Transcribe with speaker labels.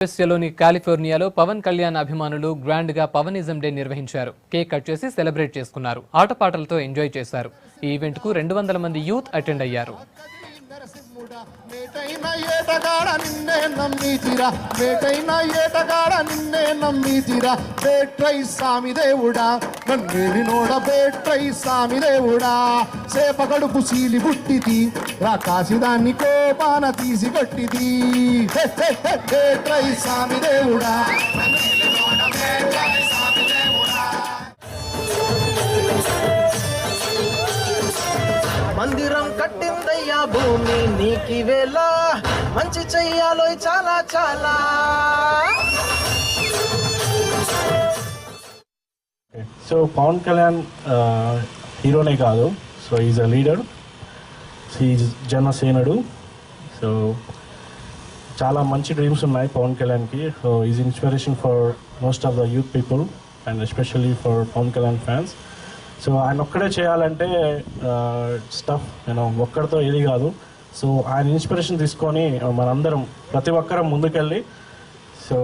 Speaker 1: యుఎస్ఏలోని కాలిఫోర్నియాలో పవన్ కళ్యాణ్ అభిమానులు గ్రాండ్ గా పవనిజం డే నిర్వహించారు. కేక్ కట్ చేసి సెలబ్రేట్ చేసుకున్నారు. ఆటపాటలతో ఎంజాయ్ చేశారు. ఈ ఈవెంట్ కు 200 మంది యూత్ అటెండ్ అయ్యారు.
Speaker 2: సేపగడుపు సీలి బుట్టిది రాకాసిదాన్ని కోపాన తీసి కొట్టిది సామి దేవుడా.
Speaker 3: మందిరం కట్టిందయ్యా భూమి నీకి వేళ మంచి చెయ్యాలో చాలా చాలా.
Speaker 4: సో పవన్ కళ్యాణ్ హీరోనే కాదు, so is a leader, is జనసేనుడు. సో చాలా మంచి డ్రీమ్స్ ఉన్నాయి పవన్ కళ్యాణ్కి. So is inspiration for most of the youth people and especially for Pawan Kalyan fans. So ఆయన ఒక్కడే చేయాలంటే స్టఫ్ ఒక్కడితో ఏది కాదు. సో ఆయన ఇన్స్పిరేషన్ తీసుకొని మనందరం ప్రతి ఒక్కరం ముందుకెళ్ళి సో